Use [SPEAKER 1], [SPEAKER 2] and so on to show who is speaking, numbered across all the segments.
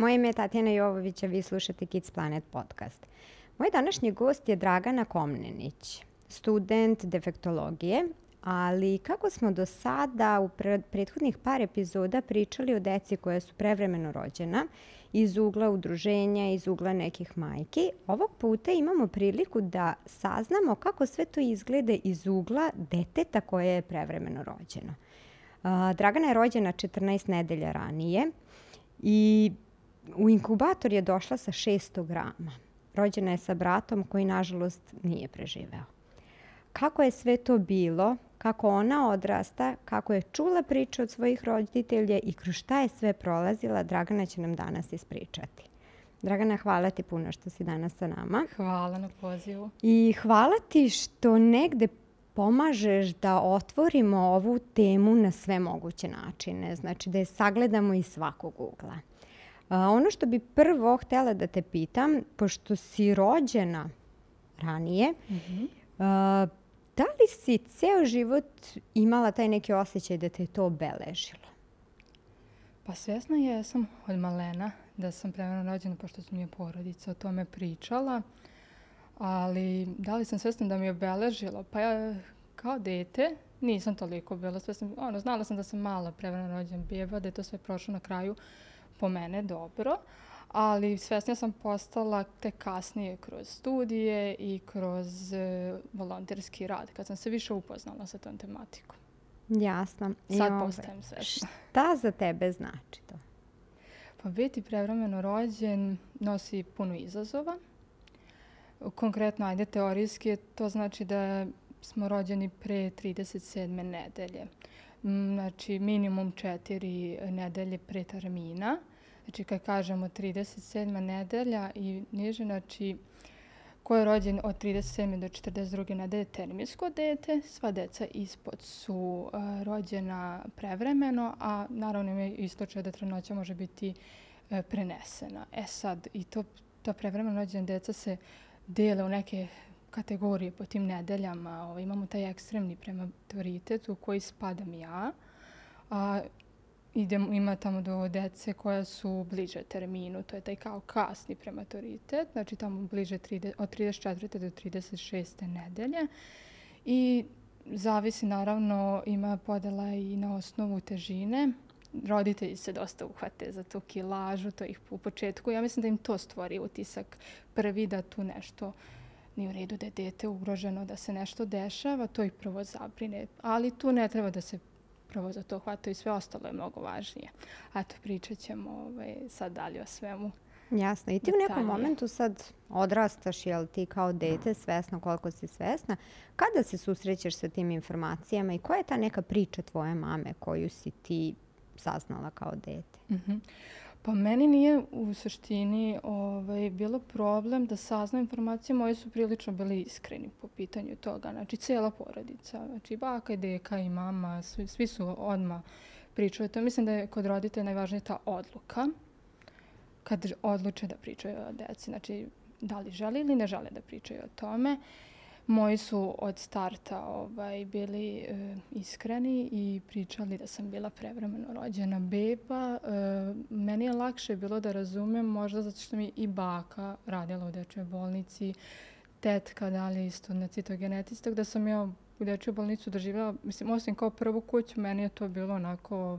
[SPEAKER 1] Moje ime je Tatjana Jovović, a vi slušate Kids Planet podcast. Moj današnji gost je Dragana Komnenić, student defektologije, ali kako smo do sada u prethodnih par epizoda pričali o deci koja su prevremeno rođena, iz ugla udruženja, iz ugla nekih majki, ovog puta imamo priliku da saznamo kako sve to izgleda iz ugla deteta koje je prevremeno rođeno. Dragana je rođena 14 nedelja ranije i u inkubator je došla sa 600 grama. Rođena je sa bratom koji, nažalost, nije preživeo. Kako je sve to bilo, kako ona odrasta, kako je čula priče od svojih roditelja i kroz šta je sve prolazila, Dragana će nam danas ispričati. Dragana, hvala ti puno što si danas sa nama.
[SPEAKER 2] Hvala na pozivu.
[SPEAKER 1] I hvala ti što negde pomažeš da otvorimo ovu temu na sve moguće načine. Znači da je sagledamo iz svakog ugla. Ono što bi prvo htjela da te pitam, pošto si rođena ranije, da li si ceo život imala taj neki osjećaj da te je to obeležilo?
[SPEAKER 2] Pa svjesna jesam od malena da sam prevremeno rođena, pošto mi je porodica o tome pričala. Ali da li sam svjesna da mi je obeležilo? Pa ja kao dete nisam toliko bila svjesna. Znala sam da sam mala prevremeno rođena beba, da je to sve prošlo na kraju po mene dobro. Ali svjesnija sam postala tek kasnije kroz studije i kroz volonterski rad, kad sam se više upoznala sa tom tematikom.
[SPEAKER 1] Jasno.
[SPEAKER 2] Sad postajem svjesna.
[SPEAKER 1] Šta za tebe znači to?
[SPEAKER 2] Pa biti prevremeno rođen nosi puno izazova. Konkretno, teorijski to znači da smo rođeni pre 37. nedelje. Znači minimum 4 nedelje pre termina. Znači kad kažemo 37. nedelja i niže, znači ko je rođen od 37. do 42. nedelje terminsko dete, sva deca ispod su rođena prevremeno, a naravno ima istočaj da trudnoća može biti prenesena. Sad, i ta prevremeno rođena deca se dele u neke kategorije po tim nedeljama. Imamo taj ekstremni prematoritet u koji spadam ja. Ima tamo do dece koja su bliže terminu, to je taj kao kasni prematoritet, znači tamo bliže od 34. do 36. nedelje. I zavisi, naravno, ima podela i na osnovu težine. Roditelji se dosta uhvate za tu kilažu, to ih u početku. Ja mislim da im to stvori utisak prvi da tu nešto nije u redu, da je dete ugroženo, da se nešto dešava, to ih prvo zabrine. Ali tu ne treba da se prvo za to hvata i sve ostalo je mnogo važnije. Eto, pričat ćemo sad dalje o svemu.
[SPEAKER 1] Jasno. I ti u nekom momentu sad odrastaš, jel ti kao dete svesna koliko si svesna. Kada se susrećeš sa tim informacijama i koja je ta neka priča tvoje mame koju si ti saznala kao dete?
[SPEAKER 2] Pa meni nije u suštini bilo problem da saznam informacije. Moji su prilično bili iskreni po pitanju toga. Znači, cijela porodica. Znači, baka i deka i mama, svi su odmah pričali. To mislim da je kod roditelja najvažnija ta odluka. Kad odluče da pričaju o deci. Znači, da li žele ili ne žele da pričaju o tome. Moji su od starta bili iskreni i pričali da sam bila prevremeno rođena beba. Meni je lakše bilo da razumem, možda zato što mi i baka radila u dečjoj bolnici, tetka dali isto na citogenetistog, da sam ja u dečjoj bolnicu doživjela, mislim, osim kao prvu kuću, meni je to bilo onako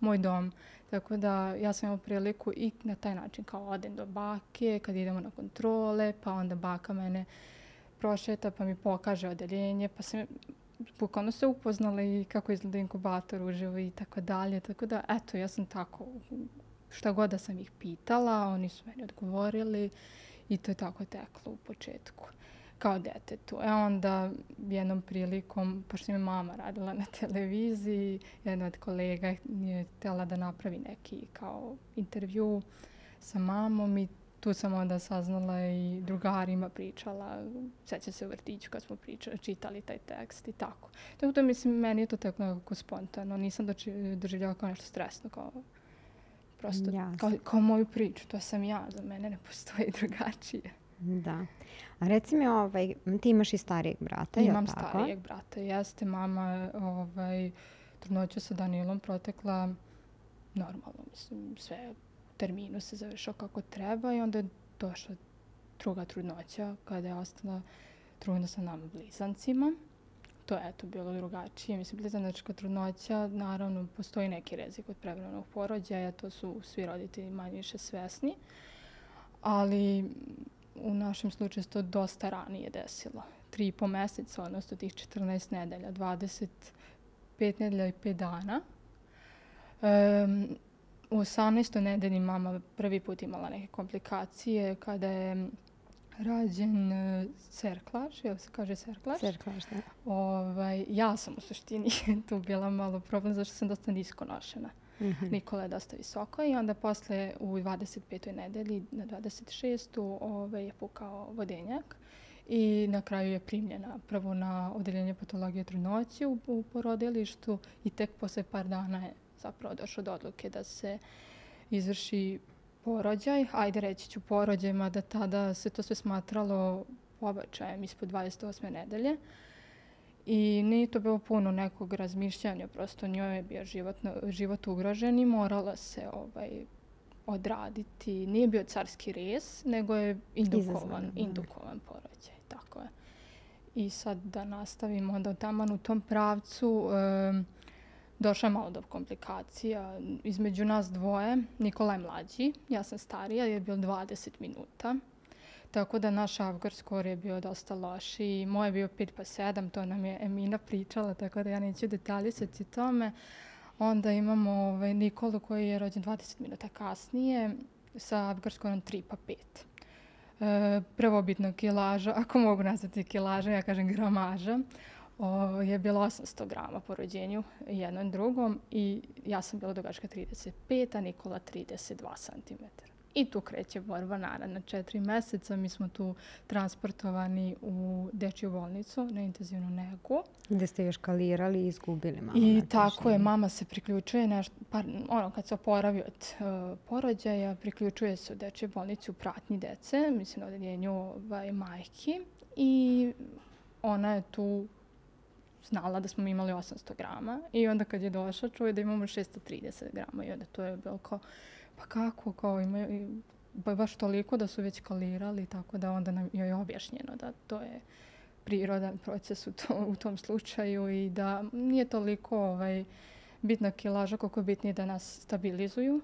[SPEAKER 2] moj dom. Tako da ja sam imala priliku i na taj način kao odem do bake, kad idemo na kontrole, pa onda baka mene prošeta pa mi pokaže odeljenje, pa sam bukvalno se upoznala i kako izgleda inkubator uživo i tako dalje. Tako da, eto, ja sam tako, šta god da sam ih pitala, oni su meni odgovorili i to je tako teklo u početku, kao detetu. Onda jednom prilikom, pošto mi mama radila na televiziji, jedna od kolega je htjela da napravi neki kao intervju sa mamom i tu sam onda saznala i drugarima pričala, sjećam se u vrtiću kad smo čitali taj tekst i tako. Tako da mislim, meni je to tako nekako spontano, nisam doživljala kao nešto stresno, kao prosto kao moju priču, to sam ja, za mene ne postoji drugačije.
[SPEAKER 1] Da. A reci mi, ti imaš i starijeg brata, je li tako?
[SPEAKER 2] Imam starijeg brata, jeste. Mama trudnoća sa Danilom protekla normalno, mislim, sve terminu se završao kako treba i onda je došla druga trudnoća kada je ostala trudna sa nama blizancima. To je bilo drugačije. Mislim, blizanačka trudnoća, naravno, postoji neki rizik od prevremenog porođaja, to su svi roditelji manje više svesni, ali u našem slučaju se to dosta ranije desilo. 3,5 meseca, odnosno tih 14 nedelja, 25 nedelja i 5 dana. U 18. nedelji mama prvi put imala neke komplikacije kada je rađen cerklaž, jel se kaže cerklaž?
[SPEAKER 1] Cerklaž, da.
[SPEAKER 2] Ja sam u suštini tu bila malo problem zašto sam dosta nisko nošena. Nikola je dosta visoko i onda posle u 25. nedelji na 26. Je pukao vodenjak i na kraju je primljena prvo na odeljenje patologije trudnoće u porodilištu i tek posle par dana je zapravo došlo do odluke da se izvrši porođaj. Ajde, reći ću porođaj, mada tada se to sve smatralo pobačajem ispod 28. nedelje. I nije to bilo puno nekog razmišljanja, prosto njoj je bio život ugrožen i morala se odraditi. Nije bio carski rez, nego je indukovan porođaj. Tako je. I sad da nastavimo onda taman u tom pravcu. Došla je malo do komplikacija. Između nas dvoje, Nikola je mlađi, ja sam starija, je bilo 20 minuta. Tako da naš Apgar skor je bio dosta loš i moj je bio 5/7, to nam je Emina pričala, tako da ja neću detaljisati tome. Onda imamo Nikolu koji je rođen 20 minuta kasnije sa Apgar skorom 3/5. Prvobitna kilaža, ako mogu nazvati kilaža, ja kažem gramaža, je bilo 800 grama po rođenju jednom drugom i ja sam bila dugačka 35, a Nikola 32 cm. I tu kreće borba naravno 4 meseca. Mi smo tu transportovani u dečju bolnicu na intenzivnu negu.
[SPEAKER 1] Gde ste još kalirali i izgubili mamu.
[SPEAKER 2] I tako je, mama se priključuje, kad se oporavi od porođaja, priključuje se u dečju bolnicu u pratnji dece, mislim na odeljenju majki. I ona je tu znala da smo imali 800 grama i onda kad je došla čuje da imamo 630 grama i onda to je bilo kao pa kako, kao imaju baš toliko da su već kalirali, tako da onda nam je objašnjeno da to je prirodan proces u tom slučaju i da nije toliko bitna kilaža koliko je bitnije da nas stabilizuju.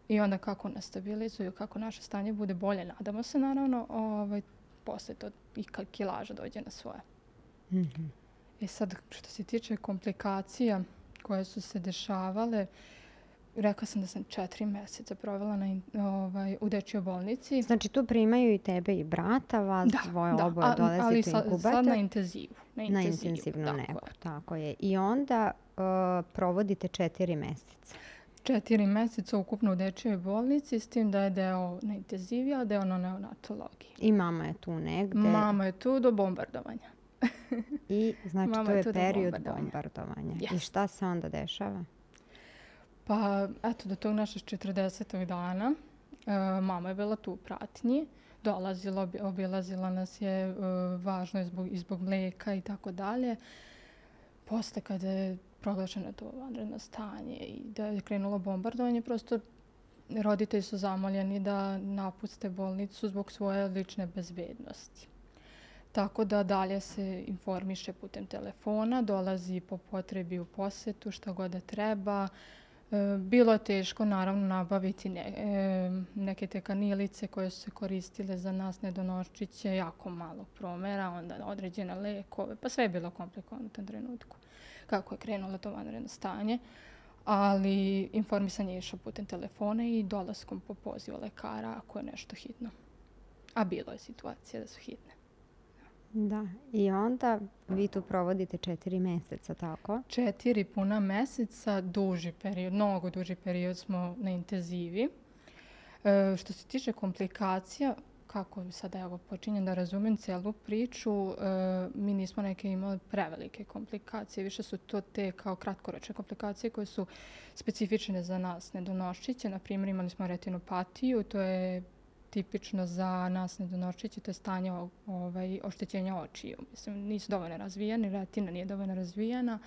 [SPEAKER 2] I onda kako nas stabilizuju, kako naše stanje bude bolje, nadamo se naravno, posle to i kilaža dođe na svoje. I sad što se tiče komplikacija koje su se dešavale, rekla sam da sam 4 meseca provela u dečjoj bolnici.
[SPEAKER 1] Znači tu primaju i tebe i brata, vas dvoje oboje dolazite u inkubator.
[SPEAKER 2] Ali sad na intenzivu.
[SPEAKER 1] Na intenzivnu negu, tako je. I onda provodite 4 meseca.
[SPEAKER 2] 4 meseca ukupno u dečjoj bolnici, s tim da je deo na intenzivi, a deo na neonatologiji.
[SPEAKER 1] I mama je tu negde?
[SPEAKER 2] Mama je tu do bombardovanja.
[SPEAKER 1] I znači to je period bombardovanja.
[SPEAKER 2] Yes.
[SPEAKER 1] I šta se onda dešava?
[SPEAKER 2] Pa eto, do tog našeg 40. dana mama je bila tu u pratnji, dolazila, obilazila nas je, važno je zbog mlijeka i tako dalje. Posle kada je proglašeno to vanredno stanje i da je krenulo bombardovanje, prosto roditelji su zamoljeni da napuste bolnicu zbog svoje lične bezbednosti. Tako da dalje se informiše putem telefona, dolazi po potrebi u posetu, šta god da treba. Bilo je teško naravno nabaviti neke te kanilice koje su se koristile za nas nedonoščiće, jako malo promera, onda određene lekove, pa sve je bilo komplikovano u tom trenutku kako je krenulo to vanredno stanje. Ali informisanje je išao putem telefona i dolaskom po pozivu lekara ako je nešto hitno. A bilo je situacija da su hitne.
[SPEAKER 1] Da, i onda vi tu provodite 4 meseca, tako?
[SPEAKER 2] 4 puna meseca, duži period, mnogo duži period smo na intenzivi. Što se tiče komplikacija, kako sada evo počinjem da razumem celu priču, mi nismo neke imali prevelike komplikacije, više su to te kao kratkoročne komplikacije koje su specifične za nas nedonoščiće. Na primjer, imali smo retinopatiju, to je tipično za nas nedonoščiće, to je stanje oštećenja očiju. Mislim, nisu dovoljno razvijeni, retina nije dovoljno razvijena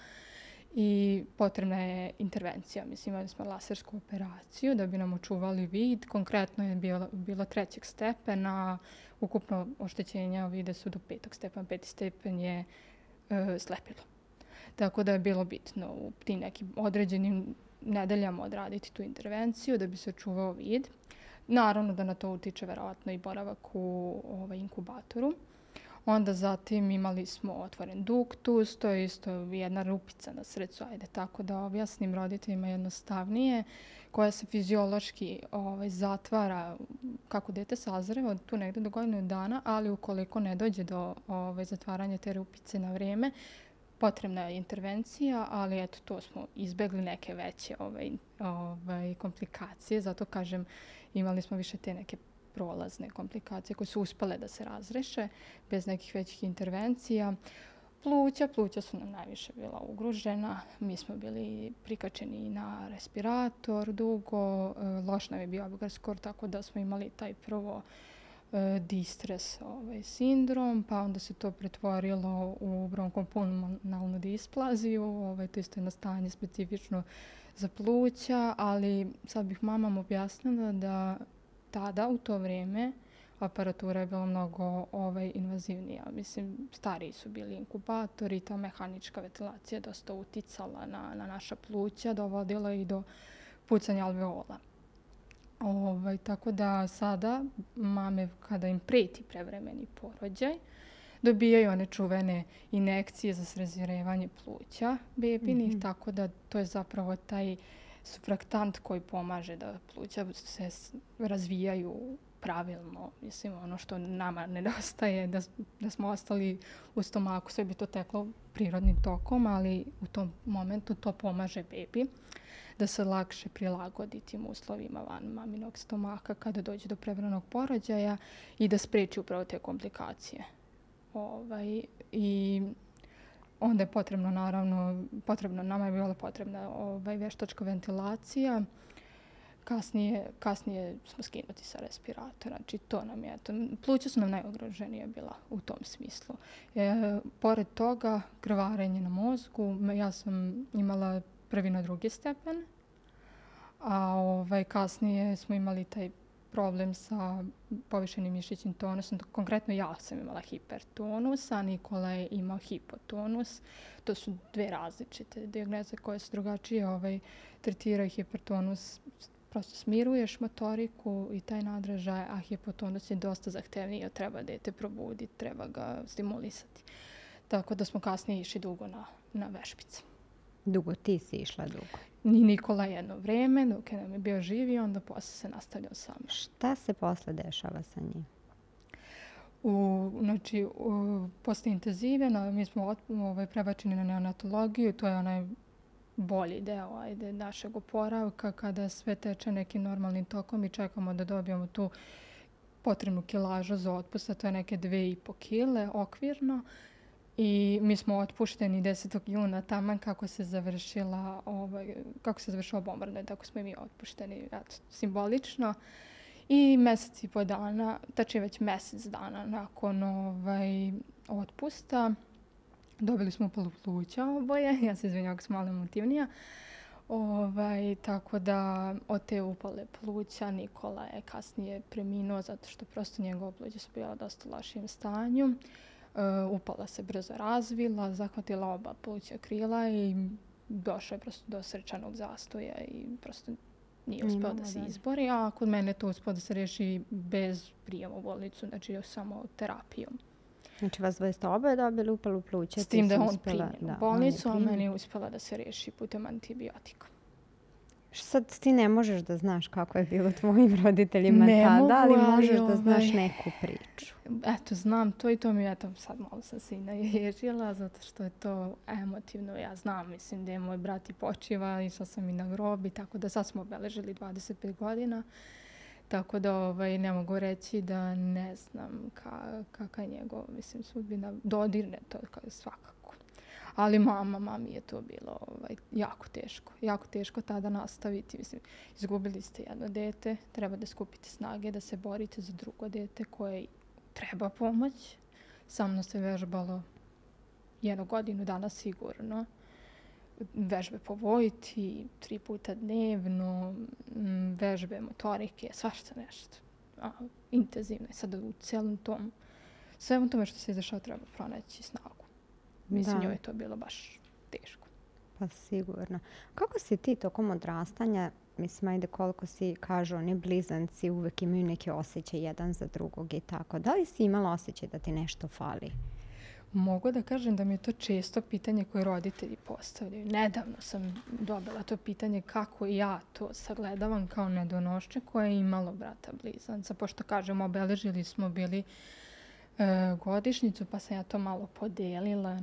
[SPEAKER 2] i potrebna je intervencija. Mislim, imali smo lasersku operaciju da bi nam očuvali vid. Konkretno je bilo 3. stepena. Ukupno oštećenja vide su do 5. stepena. 5. stepen je slepilo. Tako da je bilo bitno u tim nekim određenim nedeljama odraditi tu intervenciju da bi se očuvao vid. Naravno da na to utiče verovatno i boravak u inkubatoru. Onda zatim imali smo otvoren duktus, to je isto jedna rupica na srcu, ajde tako da objasnim roditeljima jednostavnije, koja se fiziološki zatvara kako dete sazreva, tu negde do godinu dana, ali ukoliko ne dođe do zatvaranja te rupice na vreme, potrebna je intervencija, ali eto, to smo izbegli neke veće komplikacije, zato kažem, imali smo više te neke prolazne komplikacije koje su uspele da se razreše bez nekih većih intervencija. Pluća su nam najviše bila ugrožena. Mi smo bili prikačeni na respirator dugo, loš nam je bio Apgar skor, tako da smo imali taj prvo distres sindrom, pa onda se to pretvorilo u bronhopulmonalnu displaziju, to isto je stanje specifično za pluća, ali sad bih mamam objasnila da tada, u to vrijeme, aparatura je bila mnogo invazivnija. Mislim, stariji su bili inkubatori, ta mehanička ventilacija dosta uticala na naša pluća, dovodila i do pucanja alveola. Tako da sada mame, kada im preti prevremeni porođaj, dobijaju one čuvene injekcije za srezirevanje pluća bebinih, tako da to je zapravo taj sufraktant koji pomaže da pluća se razvijaju pravilno. Mislim, ono što nama nedostaje, da smo ostali u stomaku, sve bi to teklo prirodnim tokom, ali u tom momentu to pomaže bebi da se lakše prilagodi tim uslovima van maminog stomaka kada dođe do prevremenog porođaja i da spreči upravo te komplikacije. I onda je potrebno, naravno, nama je bila potrebna veštačka ventilacija. Kasnije smo skinuti sa respiratora. Znači, to nam je, pluća su nam najugroženija bila u tom smislu. Pored toga, krvarenje na mozgu. Ja sam imala 1. na 2. stepen, a kasnije smo imali taj problem sa povišenim mišićnim tonusom. Konkretno ja sam imala hipertonus, a Nikola je imao hipotonus. To su dve različite dijagnose koje se drugačije tretiraju. Hipertonus prosto smiruješ motoriku i taj nadražaj, a hipotonus je dosta zahtevniji, treba dete probuditi, treba ga stimulisati. Tako da smo kasnije išli dugo na vežbice.
[SPEAKER 1] Dugo ti si išla dugo?
[SPEAKER 2] Nikola jedno vreme, dok je nam je bio živi, onda posle se nastavljao sa mnom.
[SPEAKER 1] Šta se posle dešava sa njim?
[SPEAKER 2] Znači, posle intenzive, mi smo prebačeni na neonatologiju, to je onaj bolji deo našeg oporavka, kada sve teče nekim normalnim tokom i čekamo da dobijemo tu potrebnu kilažu za otpust, to je neke 2,5 kile okvirno. I mi smo otpušteni 10. juna taman kako se završila bombardovanje, tako smo i mi otpušteni, simbolično. I mesec i po dana, tačnije već mesec dana nakon otpusta, dobili smo upalu pluća oboje, ja se izvinjam ako sam malo emotivnija. Tako da od te upale pluća Nikola je kasnije preminuo zato što prosto njegova pluća su bila u dosta lošijem stanju. Upala se brzo razvila, zahvatila oba pluća krila i došlo je prosto do srčanog zastoja i prosto nije uspeo da se izbori, a kod mene to uspeo da se reši bez prijema u bolnicu, znači samo terapijom.
[SPEAKER 1] Znači vas dvoje ste oboje dobili upalu pluća?
[SPEAKER 2] S tim da je on primjen u bolnicu, a meni je uspela da se reši putem antibiotika.
[SPEAKER 1] Sad ti ne možeš da znaš kako je bilo tvojim roditeljima tada, ali možeš da znaš neku priču.
[SPEAKER 2] Eto, znam to i to mi je, sad malo sam se i naježila, zato što je to emotivno. Ja znam, mislim, da je moj brat i počiva, išla sam i na grob i tako da sad smo obeležili 25 godina. Tako da ne mogu reći da ne znam kakva je njegov, mislim, sudbina. Dodirne to svakako. Ali mami je to bilo jako teško. Jako teško tada nastaviti. Mislim, izgubili ste jedno dete, treba da skupite snage, da se borite za drugo dete koje treba pomoć. Sa mnom se vežbalo 1 godinu dana sigurno. vežbe po Vojti, 3 puta dnevno, vežbe motorike, svašta nešto. Intenzivno je sada u cijelom tom. Svemu tome što se izašao treba pronaći snagu. Mislim, njoj je to bilo baš teško.
[SPEAKER 1] Pa sigurno. Kako si ti tokom odrastanja, mislim, ajde koliko si kažu, oni blizanci uvek imaju neke osjećaj jedan za drugog i tako. Da li si imala osjećaj da ti nešto fali?
[SPEAKER 2] Mogu da kažem da mi je to često pitanje koje roditelji postavljaju. Nedavno sam dobila to pitanje kako ja to sagledavam kao nedonošče koje je imalo brata blizanca. Pošto kažem, obeležili smo bili godišnjicu, pa sam ja to malo podelila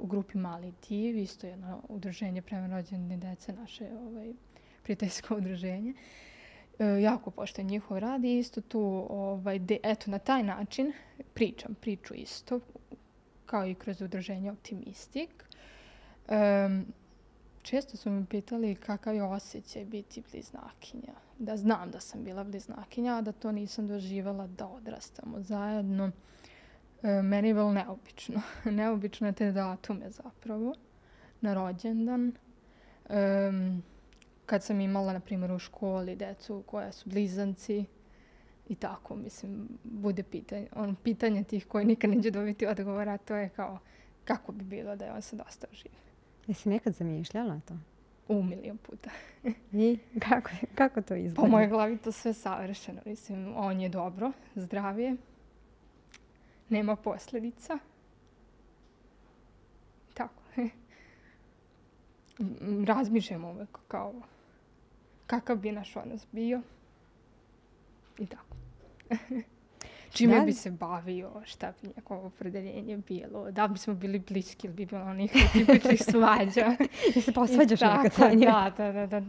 [SPEAKER 2] u grupi Mali div, isto jedno udruženje prema rođene dece, naše prijateljsko udruženje. Jako poštujem njihov rad i isto tu, eto, na taj način pričam priču isto, kao i kroz udruženje Optimistik. Često su mi pitali kakav je osjećaj biti bliznakinja. Da znam da sam bila bliznakinja, a da to nisam doživjela da odrastamo zajedno. Meni je bilo neobično. Neobično je te datume zapravo na rođendan. Kad sam imala, na primjer, u školi decu koja su blizanci i tako, mislim, bude pitanje tih koji nikad neće dobiti odgovora, to je kao kako bi bilo da je on sad ostao živ.
[SPEAKER 1] Jesi nekad zamišljala to?
[SPEAKER 2] Milion puta.
[SPEAKER 1] I kako to izgleda?
[SPEAKER 2] Po mojoj glavi to sve savršeno. Mislim, on je dobro, zdravije, nema posljedica. Tako. Razmišljam uvek kao kakav bi naš odnos bio. I tako. Čime bi se bavio, šta bi njegovo opredeljenje bilo, da bi smo bili bliski ili bi bilo onih tipičnih svađa.
[SPEAKER 1] I se posvađaš nekad sa njim.
[SPEAKER 2] Da,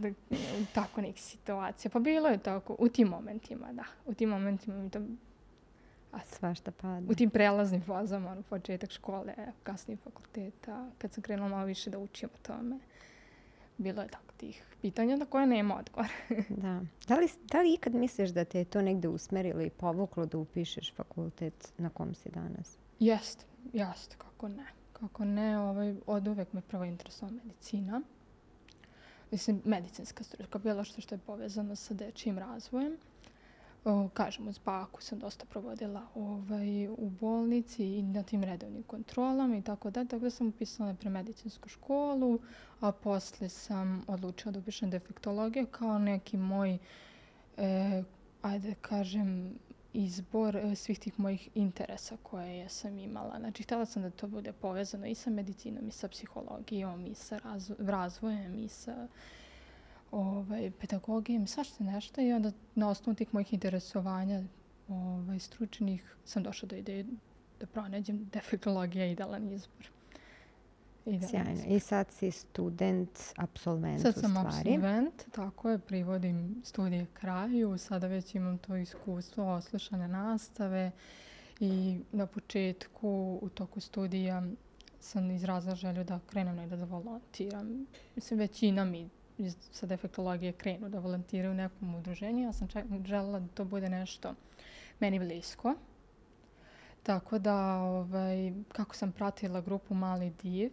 [SPEAKER 2] tako neke situacije. Pa bilo je tako, u tim momentima, da. U tim momentima mi to...
[SPEAKER 1] Svašta pada.
[SPEAKER 2] U tim prelaznim fazama, početak škole, kasnije fakulteta, kad sam krenula malo više da učim o tome. Bilo je tako tih pitanja na koje nema odgovor.
[SPEAKER 1] Da. Da li ikad misliš da te je to negde usmerilo i povuklo da upišeš fakultet na kom si danas?
[SPEAKER 2] Jeste, kako ne. Od uvek me prvo interesovala medicina. Mislim, medicinska struka, bilo što je povezano sa dečijim razvojem. Kažem, uz baku sam dosta provodila u bolnici i na tim redovnim kontrolama i tako da. Tako da sam upisala najpre medicinsku školu, a posle sam odlučila da upišem defektologiju kao neki moj, izbor svih tih mojih interesa koje sam imala. Znači, htjela sam da to bude povezano i sa medicinom, i sa psihologijom, i sa razvojem, i sa pedagogijom, svašta nešto. I onda na osnovu tih mojih interesovanja stručnih sam došla do ideje da pronađem defektologija idealan izbor.
[SPEAKER 1] Sjajno. I sad si student, absolvent
[SPEAKER 2] sad u stvari. Sad sam absolvent, tako je, privodim studije kraju. Sada već imam to iskustvo oslušane nastave i na početku u toku studija sam izrazila želju da krenem negdje da volontiram. Mislim, većina mi sa defektologije krenu da volontiraju u nekom udruženju. Ja sam željela da to bude nešto meni blisko. Tako da, kako sam pratila grupu Mali div,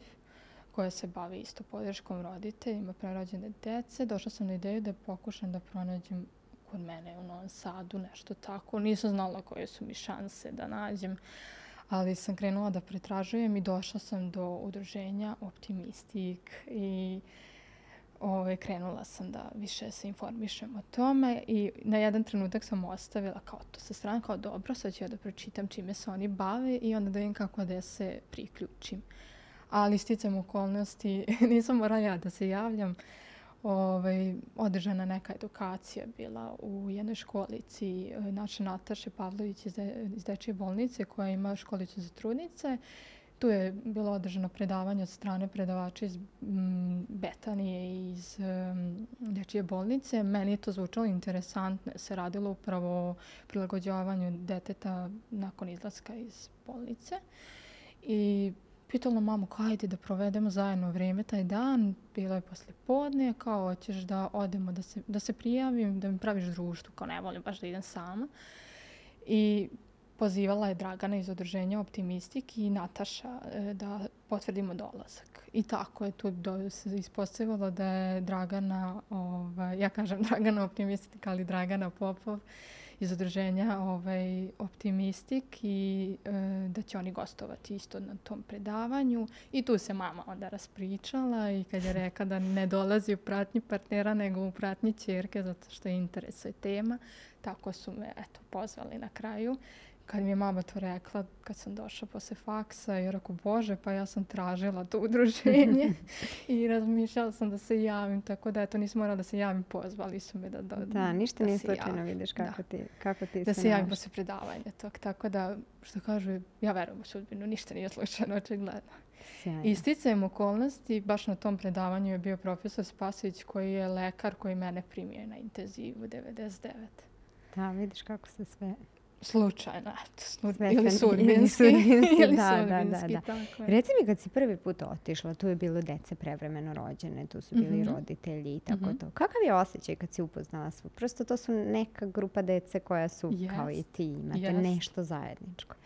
[SPEAKER 2] koja se bavi isto podrškom roditeljima prerođene dece, došla sam na ideju da pokušam da pronađem kod mene u Novom Sadu nešto tako. Nisam znala koje su mi šanse da nađem, ali sam krenula da pretražujem i došla sam do udruženja Optimistik i krenula sam da više se informišem o tome i na jedan trenutak sam ostavila kao to sa strane, kao dobro, sad ću ja da pročitam čime se oni bave i onda da vidim kako da se priključim. Ali sticajem okolnosti, nisam morala ja da se javljam. Održana neka edukacija bila u jednoj školici naše Nataše Pavlović iz dečije bolnice koja ima školicu za trudnice. Tu je bilo održano predavanje od strane predavača iz Betanije i iz dečije bolnice. Meni je to zvučalo interesantno. Se radilo upravo o prilagođavanju deteta nakon izlaska iz bolnice. I pitala mamu, hajde da provedemo zajedno vrijeme taj dan. Bilo je posle podne, kao hoćeš da odemo, da se prijavim, da mi praviš društvo, kao ne volim baš da idem sama. I pozivala je Dragana iz udruženja Optimistik i Nataša da potvrdimo dolazak. I tako je tu se ispostavilo da je Dragana, ja kažem Dragana Optimistik, ali Dragana Popov iz udruženja Optimistik i da će oni gostovati isto na tom predavanju. I tu se mama onda raspričala i kad je rekla da ne dolazi u pratnji partnera nego u pratnji ćerke zato što je interesuje tema, tako su me pozvali na kraju. Kad mi je mama to rekla, kad sam došla posle faksa, i rekao, Bože, pa ja sam tražila to udruženje i razmišljala sam da se javim, tako da nisam morala da se javim, pozvali su me
[SPEAKER 1] da ništa nije slučajno, vidiš kako ti
[SPEAKER 2] da se javim posle predavanja tog, tako da, što kažu, ja verujem u sudbinu, ništa nije slučajno, očigledno. I sticajem okolnosti, baš na tom predavanju je bio profesor Spasović koji je lekar koji mene primio na intenzivu 99.
[SPEAKER 1] Da, vidiš kako se sve...
[SPEAKER 2] Slučajno, ili sudbinski.
[SPEAKER 1] Da. Reci mi, kad si prvi put otišla, tu je bilo dece prevremeno rođene, tu su bili roditelji i tako to. Kakav je osjećaj kad si upoznala svu? Prosto to su neka grupa dece koja su kao i ti, imate nešto zajedničko.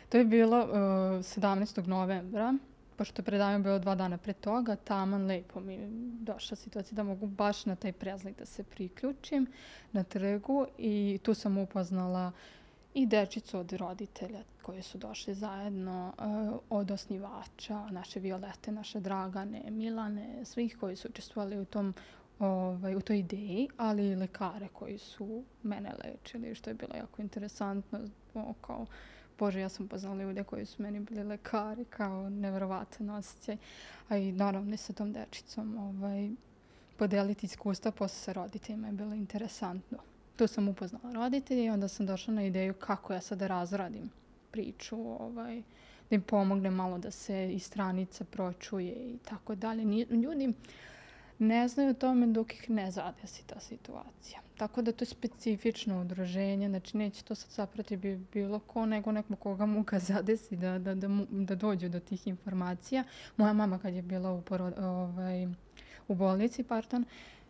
[SPEAKER 2] To je bilo 17. novembra, pošto je predavanje bilo 2 dana pre toga, taman lepo mi je došla situacija da mogu baš na taj prezlik da se priključim na trgu i tu sam upoznala i dečicu od roditelja koji su došli zajedno, od osnivača, naše Violete, naše Dragane, Milane, svih koji su učestvovali u toj ideji, ali i lekare koji su mene lečili, što je bilo jako interesantno. Kao, Bože, ja sam poznala ljude koji su meni bili lekari, kao neverovatan osjećaj. A i naravno sa tom dečicom podeliti iskustva posle sa roditeljima je bilo interesantno. Tu sam upoznala roditelje i onda sam došla na ideju kako ja sad da razradim priču, da im pomognem malo da se iz stranica pročuje i tako dalje. Ljudi ne znaju o tome dok ih ne zadesi ta situacija. Tako da to je specifično udruženje, znači neće to sad zaprati bilo ko, nego neko koga muka zadesi da dođu do tih informacija. Moja mama kad je bila u bolnici,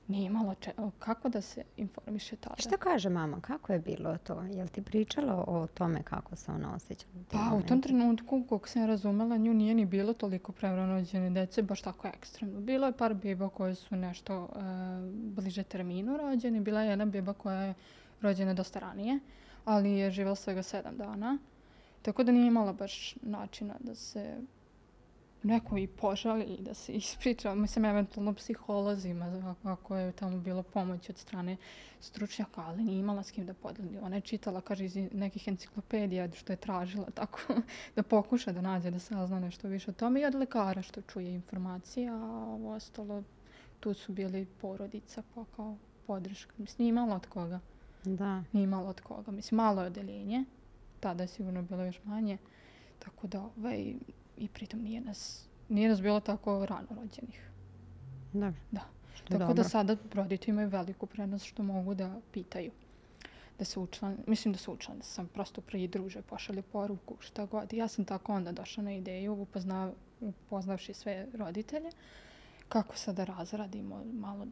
[SPEAKER 2] nije imala kako da se informiše tada.
[SPEAKER 1] Šta kaže mama? Kako je bilo to? Jel ti pričala o tome kako se ona osjećala?
[SPEAKER 2] Pa u tom trenutku, kako sam razumela, nju nije ni bilo toliko prevremeno rođene dece, baš tako ekstremno. Bilo je par beba koje su nešto bliže terminu rođene. Bila je jedna beba koja je rođena dosta ranije, ali je živela svega 7 dana. Tako da nije imala baš načina da se neko i požali i da se ispriča, mislim, eventualno psiholozima, ako je tamo bilo pomoć od strane stručnjaka, ali nije imala s kim da podeli. Ona je čitala, kaže, iz nekih enciklopedija što je tražila, tako da pokuša da nađe, da sazna nešto više o tome i od lekara što čuje informacije, a ovo ostalo, tu su bili porodica, pa kao podrška. Mislim, nije imala od koga.
[SPEAKER 1] Da.
[SPEAKER 2] Nije imala od koga. Mislim, malo je odeljenje, tada je sigurno bilo još manje, tako da, i pritom nije nas bilo tako rano rođenih.
[SPEAKER 1] Da.
[SPEAKER 2] Tako da sada roditelji imaju veliku prednost što mogu da pitaju. Da se učlane, mislim da se učlane, da sam prosto pridruže, pošalje poruku, šta god. Ja sam tako onda došla na ideju, upoznavši sve roditelje, kako sad da razradimo malo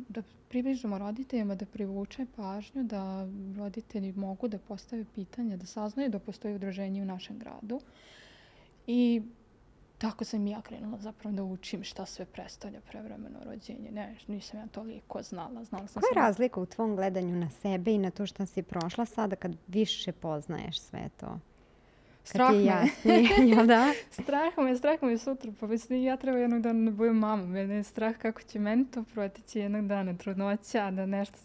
[SPEAKER 2] da približimo roditeljima, da privuče pažnju, da roditelji mogu da postave pitanja, da saznaju da postoji udruženje u našem gradu. I tako sam ja krenula zapravo da učim šta sve predstavlja prevremeno rođenje. Nisam ja toliko znala. Koja
[SPEAKER 1] je razlika u tvom gledanju na sebe i na to što si prošla sada kad više poznaješ sve to?
[SPEAKER 2] Strah me.
[SPEAKER 1] Jel da?
[SPEAKER 2] Strah me sutra. Pa mislim, ja treba jednog dana da budem mama. Mene je strah kako će meni to protići jednog dana. Trudnoća, da nešto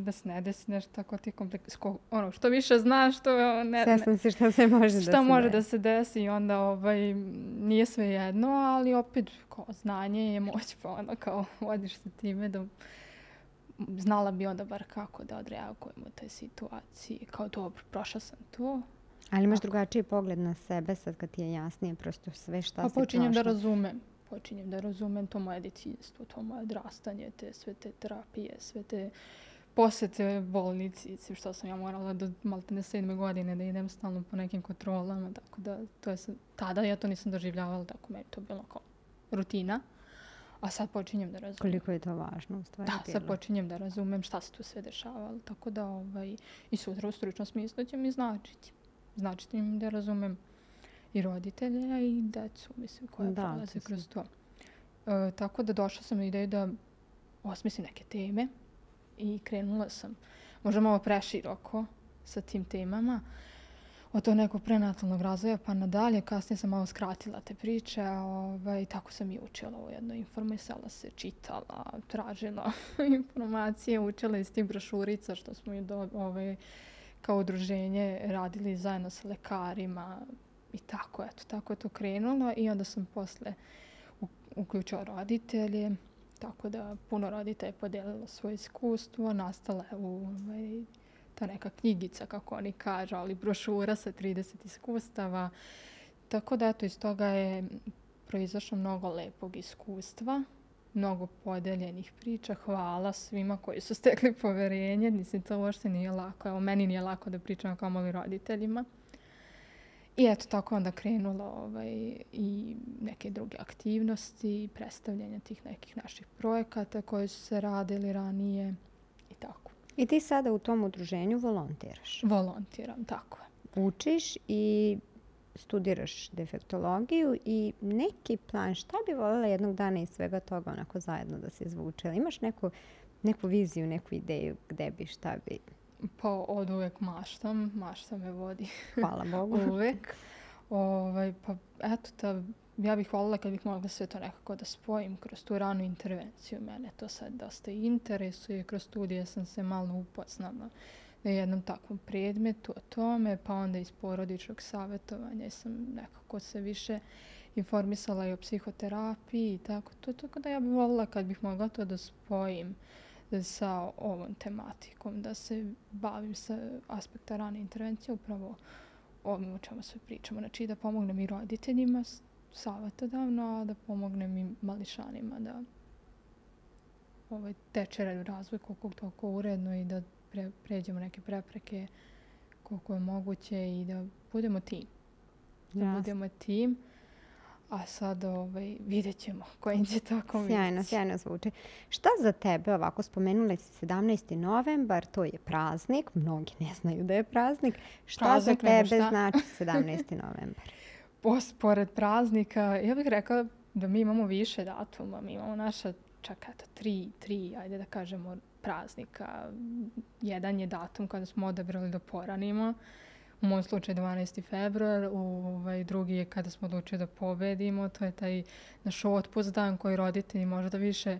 [SPEAKER 2] da se ne desi, nešto tako ti kompleksno. Ono, što više znaš, što ne...
[SPEAKER 1] Svjesna si šta se može da se desi.
[SPEAKER 2] Šta može da se desi i onda nije sve jedno, ali opet kao znanje je moć, pa onda kao vodiš se time da... Znala bi onda bar kako da odreagujemo u toj situaciji. Kao dobro, prošla sam to.
[SPEAKER 1] Ali imaš drugačiji pogled na sebe sad kad ti je jasnije prosto sve šta si prošla.
[SPEAKER 2] Počinjem da razumem to moje djetinjstvo, to moje odrastanje, sve te terapije, sve te posete bolnici, što sam ja morala do maltene 7. godine da idem stalno po nekim kontrolama, tako da tada ja to nisam doživljavala, tako meni to bilo kao rutina. A sad počinjem da razumem.
[SPEAKER 1] Koliko je to važno u stvari?
[SPEAKER 2] Da, sad počinjem da razumem šta se tu sve dešavalo, tako da i sutra u stručnom smislu će mi značiti. Znači im da razumem i roditelja i decu, mislim, koja prolaze kroz to. Tako da došla sam na ideju da osmislim neke teme i krenula sam možda malo preširoko sa tim temama. Od tog nekog prenatalnog razvoja pa nadalje. Kasnije sam malo skratila te priče. Tako sam i učila ujedno. Informisala se, čitala, tražila informacije, učila iz tih brošurica što smo i kao udruženje radili zajedno sa lekarima. I tako, eto, tako je to krenulo. I onda sam posle uključila roditelje. Tako da puno roditelja je podelilo svoje iskustvo. Nastala je ta neka knjigica, kako oni kažu, ali brošura sa 30 iskustava. Tako da, eto, iz toga je proizašlo mnogo lepog iskustva, mnogo podeljenih priča. Hvala svima koji su stekli poverenje. Mislim, to uopšte nije lako. Evo, meni nije lako da pričam kao mali roditeljima. I eto, tako onda krenulo i neke druge aktivnosti, predstavljanja tih nekih naših projekata koji su se radili ranije i tako.
[SPEAKER 1] I ti sada u tom udruženju volontiraš?
[SPEAKER 2] Volontiram, tako je.
[SPEAKER 1] Učiš i studiraš defektologiju i neki plan, šta bi voljela jednog dana iz svega toga onako zajedno da se izvuče? Ali imaš neku viziju, neku ideju gde bi, šta bi?
[SPEAKER 2] Pa od uvek maštam. Mašta me vodi.
[SPEAKER 1] Hvala Bogu.
[SPEAKER 2] Uvek. Pa eto, ja bih voljela kad bih mogla sve to nekako da spojim kroz tu ranu intervenciju. Mene to sad dosta interesuje. Kroz studije sam se malo upoznala na jednom takvom predmetu o tome, pa onda iz porodičnog savjetovanja sam nekako se više informisala i o psihoterapiji i tako. Tako da ja bih voljela kad bih mogla to da spojim sa ovom tematikom, da se bavim sa aspekta rane intervencije, upravo ovim o čemu sve pričamo. Znači da pomognem i roditeljima savjetodavno, a da pomognem i mališanima da teče razvoj koliko toliko uredno i da pređemo neke prepreke koliko je moguće i da budemo tim. Da budemo tim. A sad vidjet ćemo kojim će to kombinacija.
[SPEAKER 1] Sjajno zvuči. Šta za tebe, ovako spomenula si 17. novembar, to je praznik, mnogi ne znaju da je praznik. Šta za tebe znači 17. novembar?
[SPEAKER 2] Pored praznika, ja bih rekla da mi imamo više datuma. Mi imamo naša čak tri, ajde da kažemo, praznika. Jedan je datum kada smo odabrali da poranimo. U mom slučaju 12. februar, drugi je kada smo odlučili da pobedimo. To je taj naš otpust dan koji roditelji možda više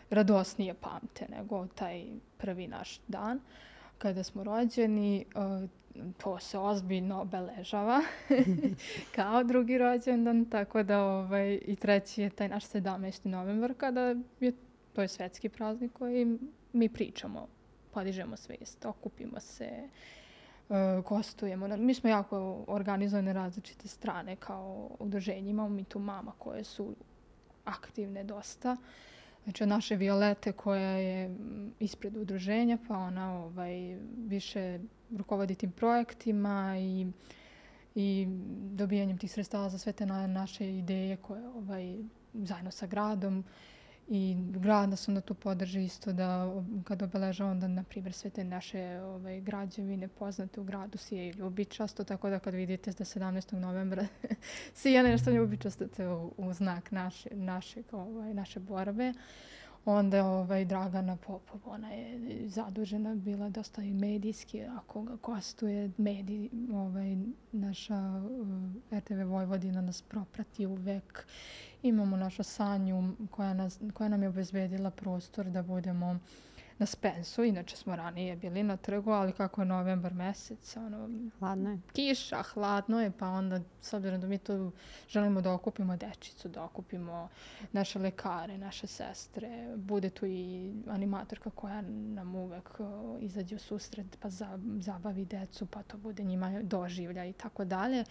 [SPEAKER 2] radosnije pamte nego taj prvi naš dan kada smo rođeni. To se ozbiljno obeležava kao drugi rođendan, tako da i treći je taj naš 17. novembar kada to je svetski praznik koji mi pričamo, podižemo svijest, okupimo se, gostujemo. Mi smo jako organizovane različite strane kao udruženje. Imamo mi tu mama koje su aktivne dosta. Znači od naše Violete koja je ispred udruženja, pa ona više rukovodi tim projektima i dobijanjem tih sredstava za sve te naše ideje koje zajedno sa gradom. I grad nas onda tu podrži isto da kad obeležava onda, na primjer, sve te naše građevine poznate u gradu sije ljubičasto, tako da kad vidite da 17. novembra sije nešto ljubičasto u znak naše borbe. Onda Dragana Popov, ona je zadužena bila dosta i medijski, ako ga gostuje, mediji, naša RTV Vojvodina nas proprati uvek. Imamo našu Sanju koja nam je obezbedila prostor da budemo na Spensu. Inače smo ranije bili na trgu, ali kako je novembar mesec,
[SPEAKER 1] hladno je.
[SPEAKER 2] Kiša, hladno je, pa onda s obzirom da mi tu želimo da okupimo dečicu, da okupimo naše lekare, naše sestre, bude tu i animatorka koja nam uvek izađe u susret pa zabavi decu, pa to bude njima doživlja i tako dalje.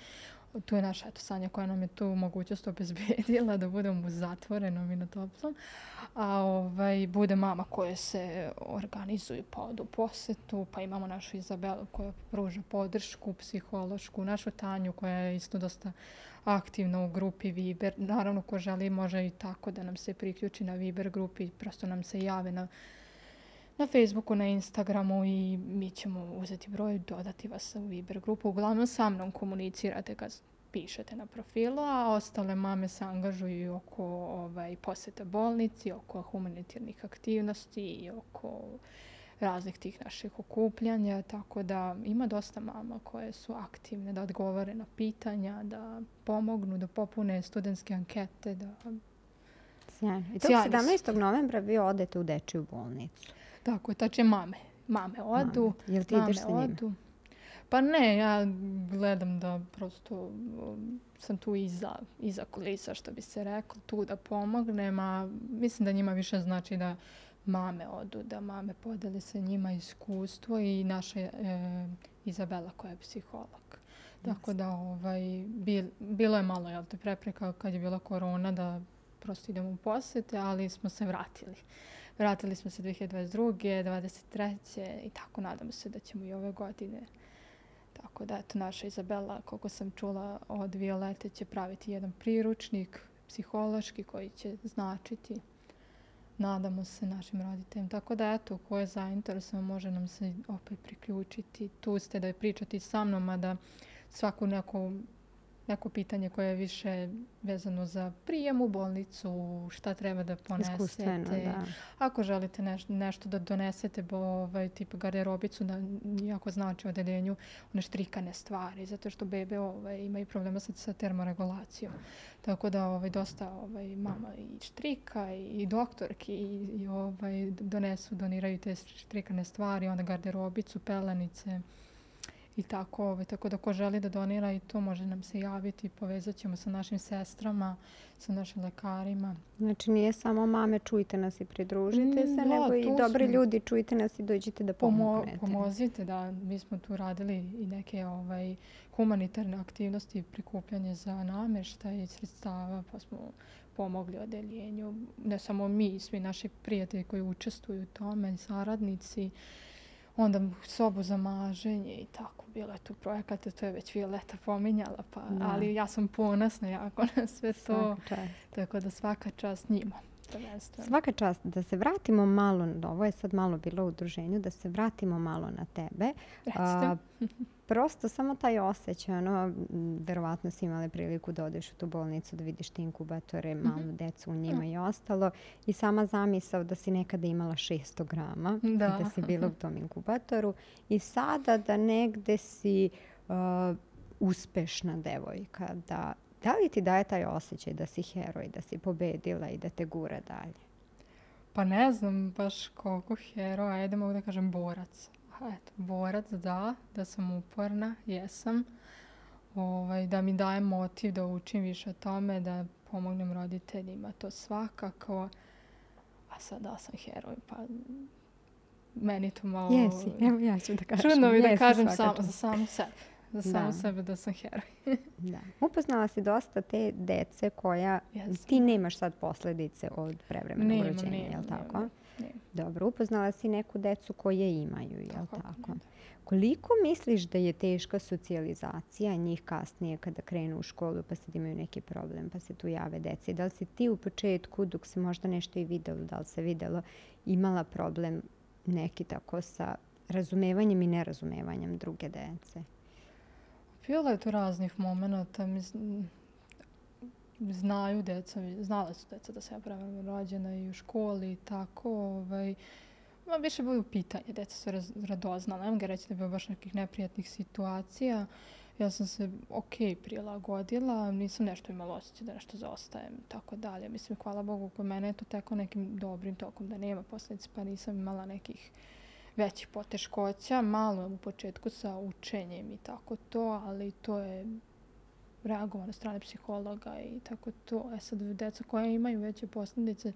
[SPEAKER 2] Tu je naša Sanja koja nam je tu mogućnost obezbedila da budemo u zatvorenom i na toplom. A bude mama koje se organizuju pa odu u posetu, pa imamo našu Izabelu koja pruža podršku psihološku, našu Tanju koja je isto dosta aktivna u grupi Viber. Naravno, ko želi može i tako da nam se priključi na Viber grupi, prosto nam se jave na Facebooku, na Instagramu i mi ćemo uzeti broj, dodati vas u Viber grupu. Uglavnom sa mnom komunicirate kad pišete na profilu, a ostale mame se angažuju oko posjeta bolnici, oko humanitarnih aktivnosti i oko raznih tih naših okupljanja, tako da ima dosta mama koje su aktivne da odgovore na pitanja, da pomognu, da popune studentske ankete.
[SPEAKER 1] Sjajno. I tog 17. novembra vi odete u dečiju bolnicu.
[SPEAKER 2] Tako je, tače mame odu.
[SPEAKER 1] Jel ti ideš sa njima?
[SPEAKER 2] Pa ne, ja gledam da prosto sam tu iza kulisa, što bi se reklo, tu da pomognem, a mislim da njima više znači da mame odu, da mame podele sa njima iskustvo i naša Izabela koja je psiholog. Tako da bilo je malo prepreka kad je bila korona da prosto idemo u posjete, ali smo se vratili. Vratili smo se 2022. 2023. i tako nadamo se da ćemo i ove godine. Tako da, eto, naša Izabela, koliko sam čula od Violete, će praviti jedan priručnik psihološki koji će značiti, nadamo se, našim roditeljima. Tako da, eto, ko je zainteresovan, može nam se opet priključiti. Tu ste da je pričati sa mnom, a da svaku neko pitanje koje je više vezano za prijem u bolnicu, šta treba da ponesete.
[SPEAKER 1] Da.
[SPEAKER 2] Ako želite nešto da donesete, tipa garderobicu, da jako znači u odeljenju one štrikane stvari, zato što bebe imaju problema sa termoregulacijom. Tako da dosta mama i štrika i doktorki i doniraju te štrikane stvari, onda garderobicu, pelenice. I tako da ko želi da donira i to može nam se javiti, povezat ćemo sa našim sestrama, sa našim lekarima.
[SPEAKER 1] Znači nije samo mame čujte nas i pridružite se, nego i dobri ljudi čujte nas i dođite da pomognete.
[SPEAKER 2] Pomozite, da. Mi smo tu radili i neke humanitarne aktivnosti, prikupljanje za namještaj i sredstava, pa smo pomogli odeljenju. Ne samo mi, svi naši prijatelji koji učestvuju u tome, saradnici. Onda sobu za maženje i tako. Bilo je tu projekata, to je već Violeta pominjala, ali ja sam ponosna jako na sve to. Tako da svaka čast njima.
[SPEAKER 1] Svaka čast. Da se vratimo malo, ovo je sad malo bilo u udruženju, da se vratimo malo na tebe. Prosto samo taj osjećaj, verovatno si imala priliku da odeš u tu bolnicu, da vidiš te inkubatore, malu decu u njima i ostalo. I sama zamisao da si nekada imala 600 grama, da si bila u tom inkubatoru. I sada da negde si uspešna devojka, da li ti daje taj osjećaj da si heroj, da si pobedila i da te gura dalje?
[SPEAKER 2] Pa ne znam baš koliko heroj, ajde mogu da kažem borac. Eto, borac, da sam uporna, jesam. Da mi daje motiv da učim više o tome, da pomognem roditeljima, to svakako. A sad da sam heroj, pa meni to malo...
[SPEAKER 1] Jesi, evo ja ću da kažem.
[SPEAKER 2] Čudno mi da kažem za samu sebe. Za samu sebe da sam heroj.
[SPEAKER 1] Da. Upoznala si dosta te dece koja... Ti nemaš sad posljedice od prevremenog rođenja, je li tako?
[SPEAKER 2] Ne.
[SPEAKER 1] Dobro, upoznala si neku decu koje imaju, je li tako? Koliko misliš da je teška socijalizacija njih kasnije kada krenu u školu pa sad imaju neki problem pa se tu jave deci? Da li si ti u početku, dok se možda nešto i videlo, da li se videlo, imala problem neki tako sa razumevanjem i nerazumevanjem druge dece?
[SPEAKER 2] Bilo je tu raznih momenta. Znala su deca da sam ja pravilno rođena i u školi i tako. Više budu pitanje. Deca su radoznala. Ne mogu reći da je bilo baš nekih neprijatnih situacija. Ja sam se prilagodila. Nisam nešto imala osjećaj da nešto zaostajem i tako dalje. Mislim, hvala Bogu, kod mene je to teklo nekim dobrim tokom da nema posljedica, pa nisam imala nekih većih poteškoća. Malo u početku sa učenjem i tako to, ali to je reagovano na strane psihologa i tako to. Sad deca koja imaju veće posljedice,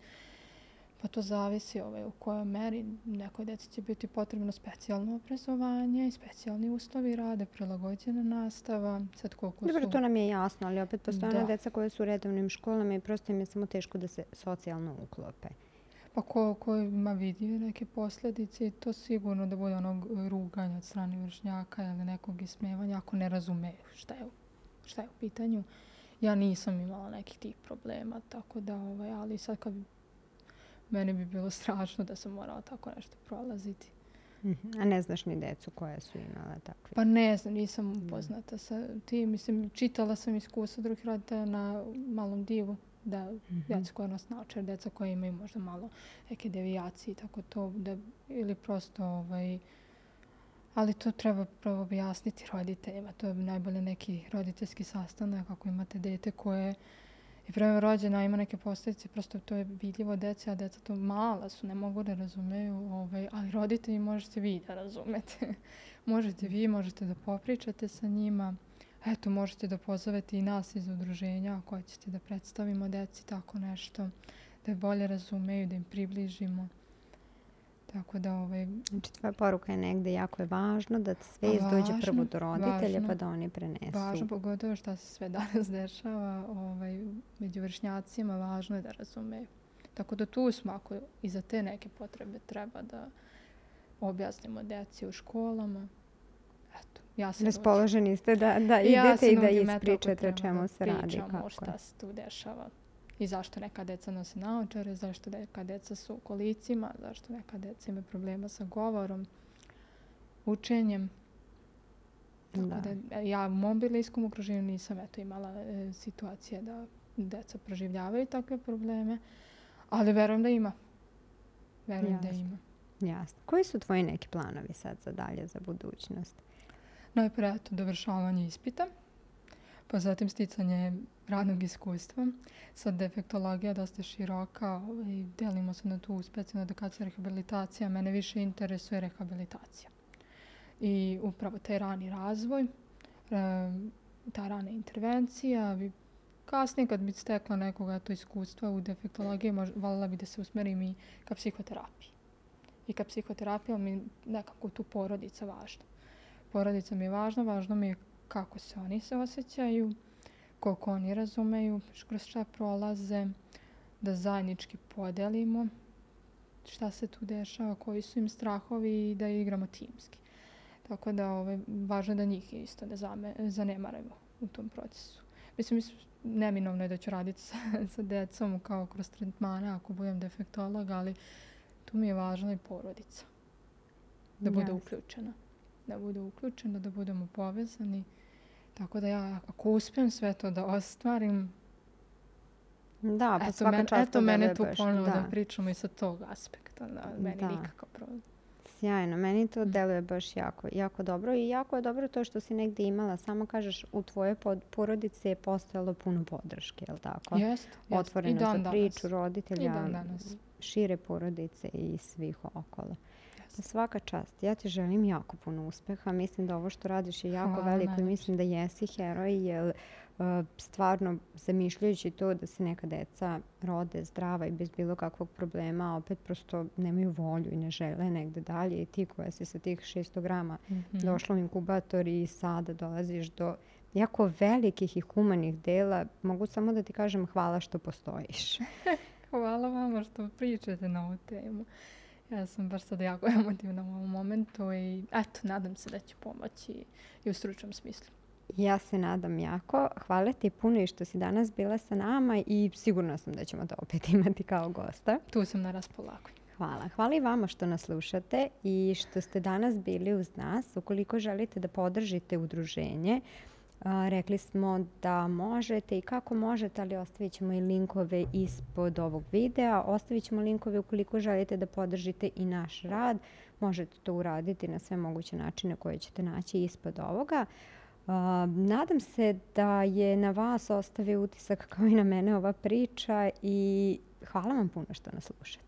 [SPEAKER 2] pa to zavisi u kojoj meri. Nekoj deci će biti potrebno specijalno obrazovanje i specijalni uslovi rade, prilagođena nastava.
[SPEAKER 1] Dobro, to nam je jasno, ali opet postoje deca koje su u redovnim školama i prosto im je samo teško da se socijalno uklope.
[SPEAKER 2] Pa ko ima vidljive neke posljedice, to sigurno da bude onog ruganja od strane vršnjaka ili nekog ismijevanja ako ne razumeju šta je u pitanju. Ja nisam imala nekih tih problema, tako da, ali sad kad meni bi bilo strašno da sam morala tako nešto prolaziti.
[SPEAKER 1] A ne znaš ni decu koja su imala takve?
[SPEAKER 2] Pa ne znam, nisam upoznata sa tim. Mislim, čitala sam iskustva drugih roditelja na Malom Divu, da djeca koja nas nauče, djeca koja imaju možda malo neke devijacije i tako to, da, ili prosto ali to treba prvo objasniti roditeljima. To je najbolje neki roditeljski sastanak ako imate dete koje je prema rođena, ima neke posljedice, prosto to je vidljivo djece, a djeca to mala su, ne mogu da razumeju, ali roditelji možete vi da razumete. Možete da popričate sa njima. Eto, možete da pozovete i nas iz udruženja ako ćete da predstavimo djeci tako nešto, da je bolje razumeju, da im približimo. Tako da
[SPEAKER 1] Znači, tvoja poruka je negde jako je važno da svest dođe prvo do roditelja pa da oni prenesu.
[SPEAKER 2] Važno, pogotovo šta se sve danas dešava među vršnjacima, važno je da razumeju. Tako da tu smo, ako i za te neke potrebe treba da objasnimo djeci u školama. Eto, ja se
[SPEAKER 1] raspoloženi ste da idete i da ispričate o čemu se radi.
[SPEAKER 2] Pričamo šta se tu dešava. I zašto neka deca nose naočare, zašto neka deca su u kolicima, zašto neka deca imaju problema sa govorom, učenjem. Tako da ja u mom bilijskom okruženju nisam imala situacije da deca proživljavaju takve probleme, ali verujem da ima.
[SPEAKER 1] Jasno. Koji su tvoji neki planovi sad za dalje, za budućnost?
[SPEAKER 2] Najprije dovršavanje ispita, pa zatim sticanje radnog iskustva. Sad defektologija je dosta široka, delimo se na tu specijalnu edukaciju i rehabilitacija. Mene više interesuje rehabilitacija. I upravo taj rani razvoj, ta rana intervencija. Kasnije kad bi stekla nekoga to iskustva u defektologiji, voljela bi da se usmerim i ka psihoterapiji. I ka psihoterapiji mi nekako tu porodica važna. Porodica mi je važna, važno mi je kako se oni se osjećaju, koliko oni razumeju, kroz šta prolaze, da zajednički podelimo šta se tu dešava, koji su im strahovi i da igramo timski. Tako da važno je da njih isto ne zanemarimo u tom procesu. Mislim, neminovno je da ću raditi sa decom kao kroz tretmane ako budem defektolog, ali tu mi je važna i porodica. Da bude uključena. Da budemo povezani. Tako da ja, ako uspijem sve to da ostvarim,
[SPEAKER 1] da, pa svaka čast
[SPEAKER 2] eto mene tu ponovno da pričamo i sa tog aspekta. Da, meni nikakav problem.
[SPEAKER 1] Sjajno, meni to deluje baš jako, jako dobro i jako je dobro to što si negdje imala, samo kažeš u tvojoj porodici je postojalo puno podrške, je li tako?
[SPEAKER 2] Jest.
[SPEAKER 1] Otvoreno za priču roditelja, šire porodice i svih okolo. Svaka čast. Ja ti želim jako puno uspeha. Mislim da ovo što radiš je jako veliko i mislim da jesi heroj, jer stvarno zamišljajući to da se neka deca rode zdrava i bez bilo kakvog problema, a opet prosto nemaju volju i ne žele negde dalje. I ti koja si sa tih 600 grama došla u inkubator i sada dolaziš do jako velikih i humanih dela, mogu samo da ti kažem hvala što postojiš.
[SPEAKER 2] Hvala vama što pričate na ovu temu. Ja sam baš sad jako emotivna u ovom momentu i eto, nadam se da ću pomoći i u stručnom smislu.
[SPEAKER 1] Ja se nadam jako. Hvala ti puno i što si danas bila sa nama i sigurno sam da ćemo to opet imati kao gosta.
[SPEAKER 2] Tu sam na raspolaganju.
[SPEAKER 1] Hvala. Hvala i vama što nas slušate i što ste danas bili uz nas. Ukoliko želite da podržite udruženje, rekli smo da možete i kako možete, ali ostavit ćemo i linkove ispod ovog videa. Ostavit ćemo linkove ukoliko želite da podržite i naš rad. Možete to uraditi na sve moguće načine koje ćete naći ispod ovoga. Nadam se da je na vas ostavio utisak kao i na mene ova priča i hvala vam puno što nas slušate.